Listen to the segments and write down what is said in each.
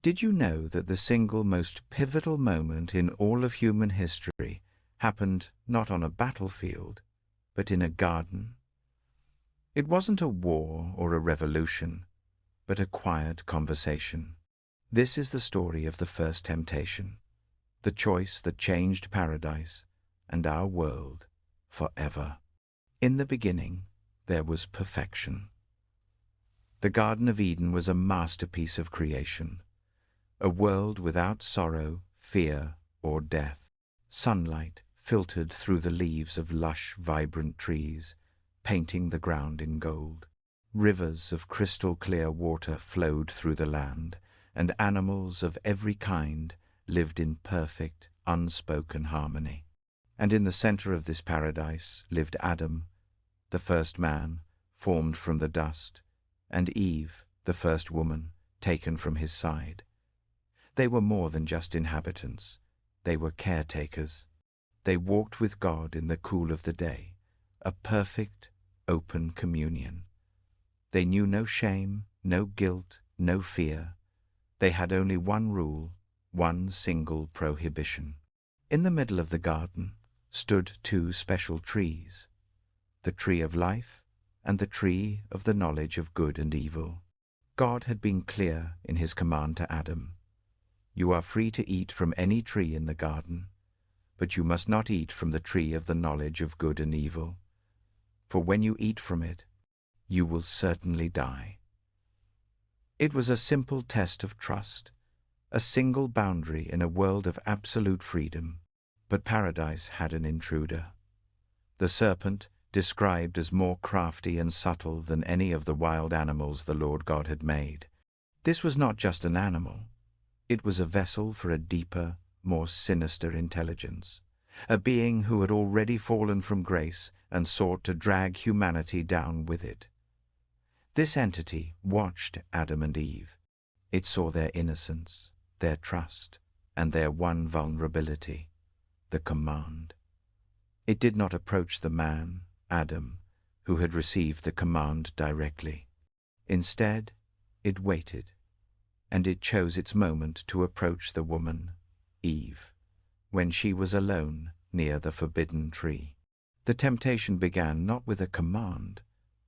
Did you know that the single most pivotal moment in all of human history happened not on a battlefield, but in a garden? It wasn't a war or a revolution, but a quiet conversation. This is the story of the first temptation, the choice that changed paradise and our world forever. In the beginning, there was perfection. The Garden of Eden was a masterpiece of creation, a world without sorrow, fear, or death. Sunlight filtered through the leaves of lush, vibrant trees, painting the ground in gold. Rivers of crystal-clear water flowed through the land, and animals of every kind lived in perfect, unspoken harmony. And in the center of this paradise lived Adam, the first man, formed from the dust, and Eve, the first woman, taken from his side. They were more than just inhabitants. They were caretakers. They walked with God in the cool of the day, a perfect, open communion. They knew no shame, no guilt, no fear. They had only one rule, one single prohibition. In the middle of the garden stood two special trees, the tree of life and the tree of the knowledge of good and evil. God had been clear in his command to Adam. You are free to eat from any tree in the garden, but you must not eat from the tree of the knowledge of good and evil, for when you eat from it, you will certainly die. It was a simple test of trust, a single boundary in a world of absolute freedom, but paradise had an intruder. The serpent, described as more crafty and subtle than any of the wild animals the Lord God had made. This was not just an animal. It was a vessel for a deeper, more sinister intelligence, a being who had already fallen from grace and sought to drag humanity down with it. This entity watched Adam and Eve. It saw their innocence, their trust, and their one vulnerability, the command. It did not approach the man, Adam, who had received the command directly. Instead, it waited, and it chose its moment to approach the woman, Eve, when she was alone near the forbidden tree. The temptation began not with a command,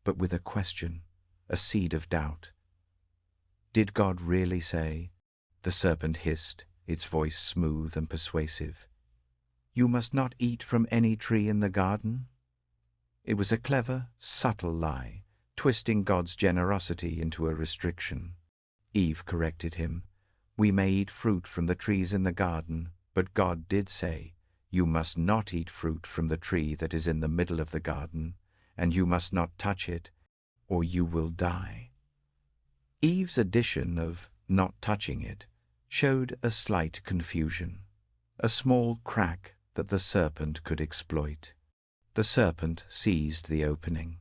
but with a question, a seed of doubt. Did God really say? The serpent hissed, its voice smooth and persuasive. You must not eat from any tree in the garden? It was a clever, subtle lie, twisting God's generosity into a restriction. Eve corrected him. We may eat fruit from the trees in the garden, but God did say, you must not eat fruit from the tree that is in the middle of the garden, and you must not touch it, or you will die. Eve's addition of not touching it showed a slight confusion, a small crack that the serpent could exploit. The serpent seized the opening.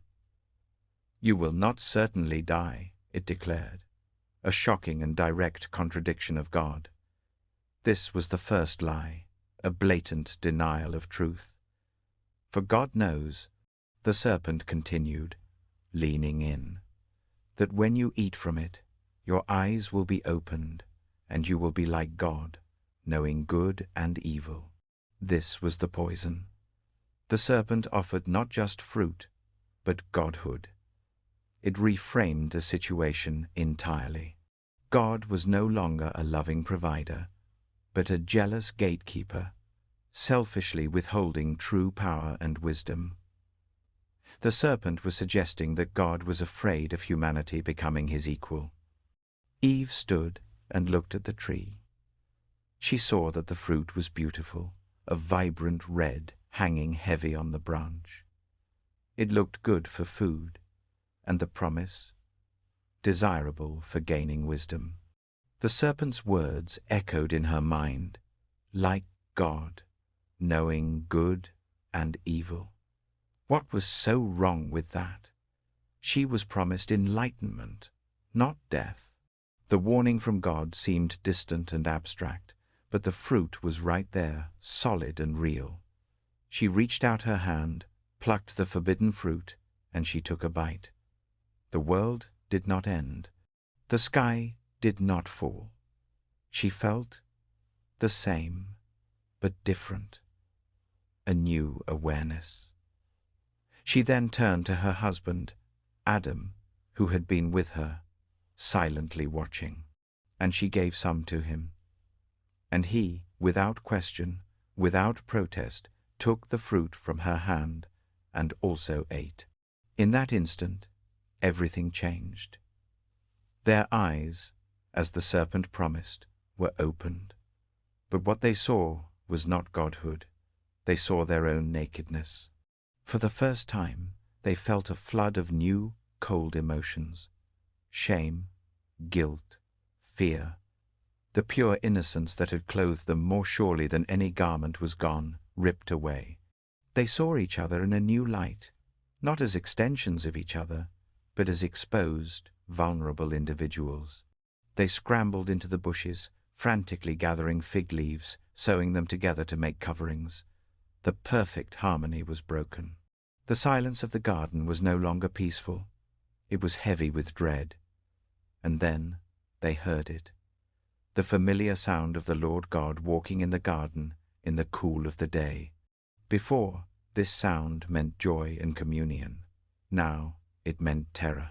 You will not certainly die, it declared, a shocking and direct contradiction of God. This was the first lie, a blatant denial of truth. For God knows, the serpent continued, leaning in, that when you eat from it, your eyes will be opened, and you will be like God, knowing good and evil. This was the poison. The serpent offered not just fruit, but godhood. It reframed the situation entirely. God was no longer a loving provider, but a jealous gatekeeper, selfishly withholding true power and wisdom. The serpent was suggesting that God was afraid of humanity becoming his equal. Eve stood and looked at the tree. She saw that the fruit was beautiful, a vibrant red hanging heavy on the branch. It looked good for food, and the promise, desirable for gaining wisdom. The serpent's words echoed in her mind, like God, knowing good and evil. What was so wrong with that? She was promised enlightenment, not death. The warning from God seemed distant and abstract, but the fruit was right there, solid and real. She reached out her hand, plucked the forbidden fruit, and she took a bite. The world did not end. The sky did not fall. She felt the same, but different, a new awareness. She then turned to her husband, Adam, who had been with her, silently watching, and she gave some to him. And he, without question, without protest, took the fruit from her hand and also ate. In that instant, everything changed. Their eyes, as the serpent promised, were opened. But what they saw was not godhood. They saw their own nakedness. For the first time, they felt a flood of new, cold emotions. Shame, guilt, fear. The pure innocence that had clothed them more surely than any garment was gone, ripped away. They saw each other in a new light, not as extensions of each other, but as exposed, vulnerable individuals. They scrambled into the bushes, frantically gathering fig leaves, sewing them together to make coverings. The perfect harmony was broken. The silence of the garden was no longer peaceful. It was heavy with dread. And then they heard it. The familiar sound of the Lord God walking in the garden in the cool of the day. Before, this sound meant joy and communion. Now it meant terror.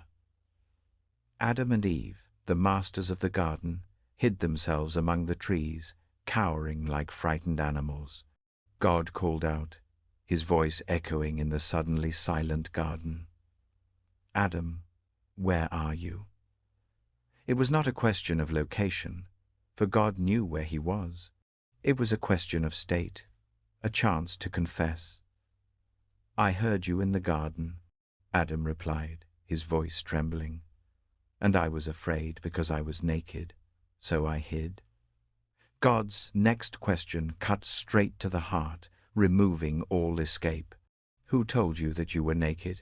Adam and Eve, the masters of the garden, hid themselves among the trees, cowering like frightened animals. God called out, his voice echoing in the suddenly silent garden. Adam, where are you? It was not a question of location, for God knew where he was. It was a question of state, a chance to confess. I heard you in the garden, Adam replied, his voice trembling. And I was afraid because I was naked, so I hid. God's next question cut straight to the heart, removing all escape. Who told you that you were naked?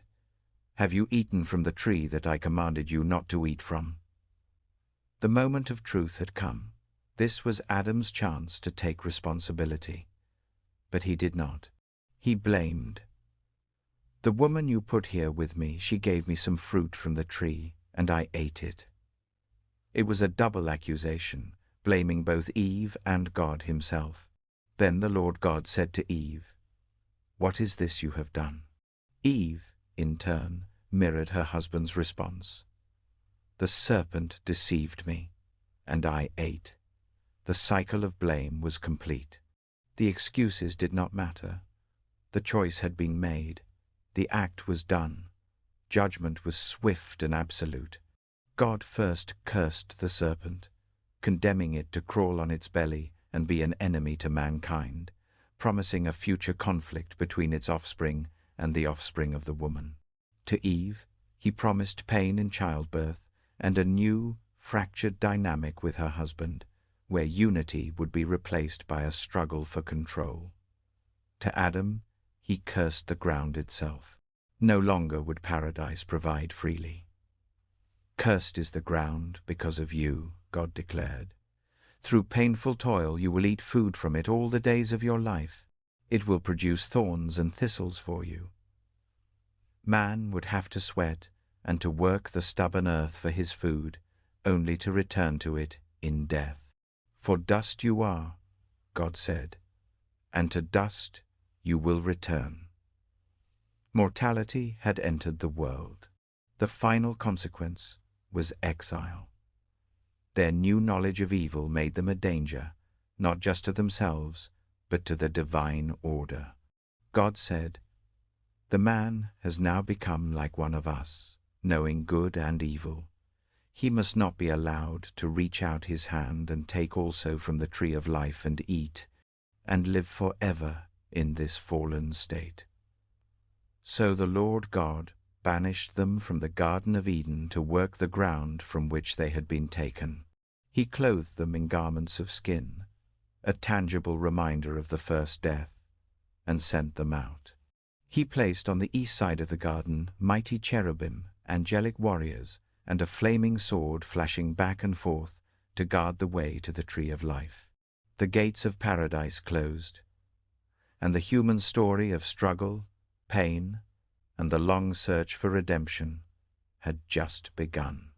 Have you eaten from the tree that I commanded you not to eat from? The moment of truth had come. This was Adam's chance to take responsibility. But he did not. He blamed. The woman you put here with me, she gave me some fruit from the tree, and I ate it. It was a double accusation, blaming both Eve and God himself. Then the Lord God said to Eve, "What is this you have done?" Eve, in turn, mirrored her husband's response. The serpent deceived me, and I ate. The cycle of blame was complete. The excuses did not matter. The choice had been made. The act was done. Judgment was swift and absolute. God first cursed the serpent, condemning it to crawl on its belly and be an enemy to mankind, promising a future conflict between its offspring and the offspring of the woman. To Eve, he promised pain in childbirth and a new, fractured dynamic with her husband, where unity would be replaced by a struggle for control. To Adam, he cursed the ground itself. No longer would paradise provide freely. Cursed is the ground because of you, God declared. Through painful toil you will eat food from it all the days of your life. It will produce thorns and thistles for you. Man would have to sweat and to work the stubborn earth for his food, only to return to it in death. For dust you are, God said, and to dust you will return. Mortality had entered the world. The final consequence was exile. Their new knowledge of evil made them a danger, not just to themselves, but to the divine order. God said, "The man has now become like one of us, knowing good and evil. He must not be allowed to reach out his hand and take also from the tree of life and eat, and live forever in this fallen state." So the Lord God banished them from the Garden of Eden to work the ground from which they had been taken. He clothed them in garments of skin, a tangible reminder of the first death, and sent them out. He placed on the east side of the garden mighty cherubim, angelic warriors, and a flaming sword flashing back and forth to guard the way to the tree of life. The gates of paradise closed, and the human story of struggle, pain, and the long search for redemption had just begun.